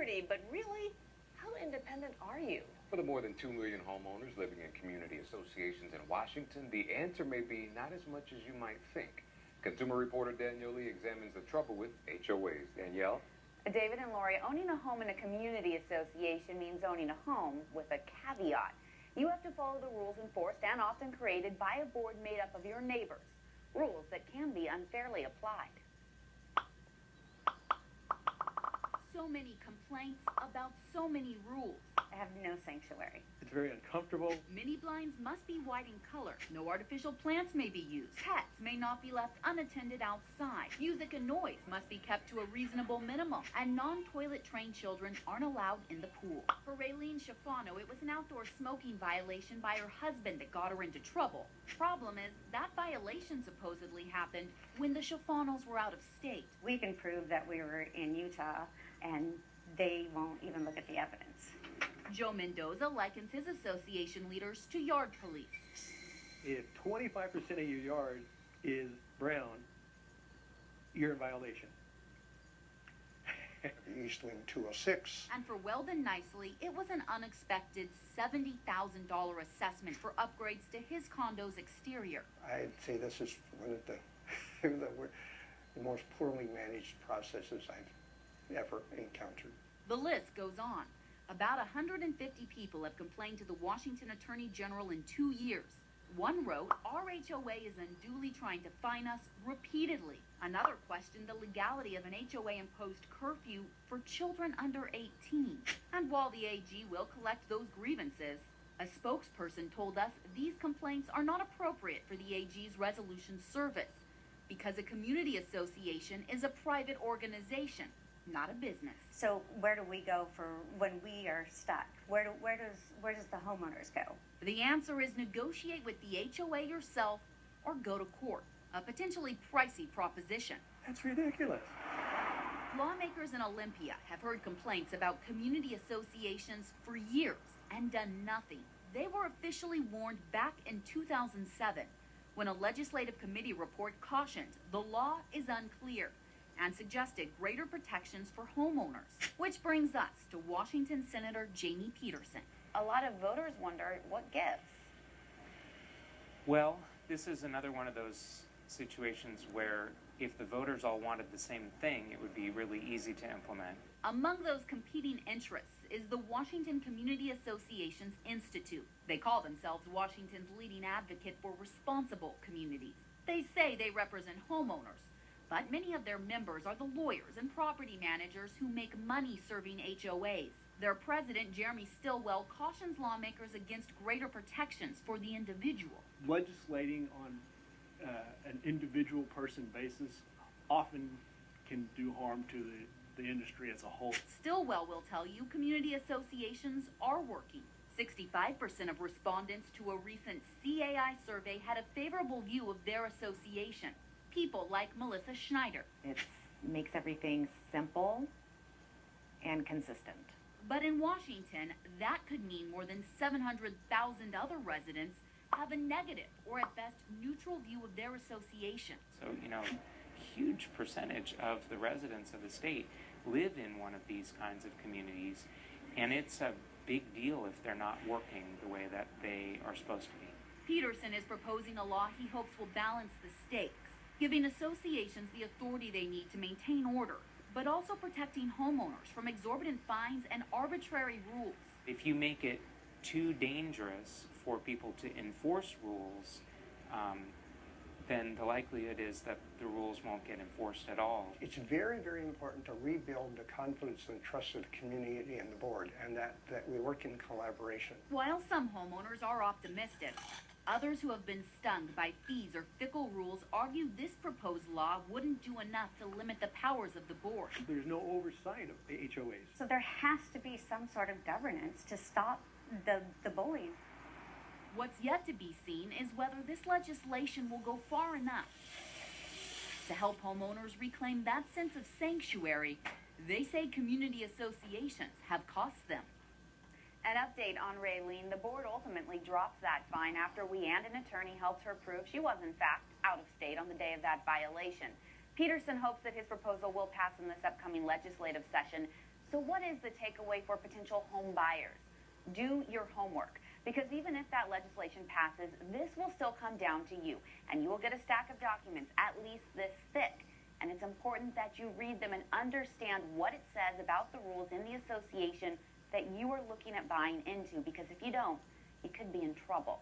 But really, how independent are you? For the more than 2 million homeowners living in community associations in Washington, the answer may be not as much as you might think. Consumer reporter Danielle Lee examines the trouble with HOAs. Danielle? David and Lori, owning a home in a community association means owning a home with a caveat. You have to follow the rules enforced and often created by a board made up of your neighbors. Rules that can be unfairly applied. So many complaints about so many rules. I have no sanctuary. It's very uncomfortable. Mini blinds must be white in color. No artificial plants may be used. Pets may not be left unattended outside. Music and noise must be kept to a reasonable minimum. And non-toilet trained children aren't allowed in the pool. For Raylene Schifano, it was an outdoor smoking violation by her husband that got her into trouble. Problem is, that violation supposedly happened when the Schifanos were out of state. We can prove that we were in Utah, and they won't even look at the evidence. Joe Mendoza likens his association leaders to yard police. If 25% of your yard is brown, you're in violation. Eastland 206. And for Weldon Nicely, it was an unexpected $70,000 assessment for upgrades to his condo's exterior. I'd say this is one of the most poorly managed processes I've ever encountered. The list goes on. About 150 people have complained to the Washington Attorney General in 2 years. One wrote, "Our HOA is unduly trying to fine us repeatedly." Another questioned the legality of an HOA-imposed curfew for children under 18. And while the AG will collect those grievances, a spokesperson told us these complaints are not appropriate for the AG's resolution service because a community association is a private organization, not a business. So where do we go for when we are stuck? Where does the homeowners go? The answer is negotiate with the HOA yourself or go to court, a potentially pricey proposition. That's ridiculous. Lawmakers in Olympia have heard complaints about community associations for years and done nothing. They were officially warned back in 2007 when a legislative committee report cautioned the law is unclear and suggested greater protections for homeowners. Which brings us to Washington Senator Jamie Peterson. A lot of voters wonder what gives. Well, this is another one of those situations where if the voters all wanted the same thing, it would be really easy to implement. Among those competing interests is the Washington Community Associations Institute. They call themselves Washington's leading advocate for responsible communities. They say they represent homeowners, but many of their members are the lawyers and property managers who make money serving HOAs. Their president, Jeremy Stilwell, cautions lawmakers against greater protections for the individual. Legislating on an individual person basis often can do harm to the industry as a whole. Stilwell will tell you community associations are working. 65% of respondents to a recent CAI survey had a favorable view of their association. People like Melissa Schneider. It makes everything simple and consistent. But in Washington, that could mean more than 700,000 other residents have a negative or at best neutral view of their association. So, huge percentage of the residents of the state live in one of these kinds of communities, and it's a big deal if they're not working the way that they are supposed to be. Peterson is proposing a law he hopes will balance the stakes, giving associations the authority they need to maintain order, but also protecting homeowners from exorbitant fines and arbitrary rules. If you make it too dangerous for people to enforce rules, then the likelihood is that the rules won't get enforced at all. It's very, very important to rebuild the confidence and trust of the community and the board, and that we work in collaboration. While some homeowners are optimistic, others who have been stung by fees or fickle rules argue this proposed law wouldn't do enough to limit the powers of the board. There's no oversight of the HOAs. So there has to be some sort of governance to stop the bullying. What's yet to be seen is whether this legislation will go far enough to help homeowners reclaim that sense of sanctuary they say community associations have cost them. An update on Raylene. The board ultimately dropped that fine after we and an attorney helped her prove she was, in fact, out of state on the day of that violation. Peterson hopes that his proposal will pass in this upcoming legislative session So what is the takeaway for potential home buyers? Do your homework, because even if that legislation passes, this will still come down to you, and you will get a stack of documents at least this thick. And it's important that you read them and understand what it says about the rules in the association that you are looking at buying into, because if you don't, you could be in trouble.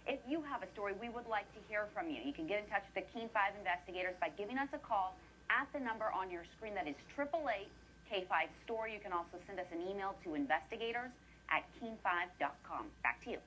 If you have a story, we would like to hear from you. You can get in touch with the Keene 5 investigators by giving us a call at the number on your screen. That is 888-K5-STORY. You can also send us an email to investigators@keen5.com. Back to you.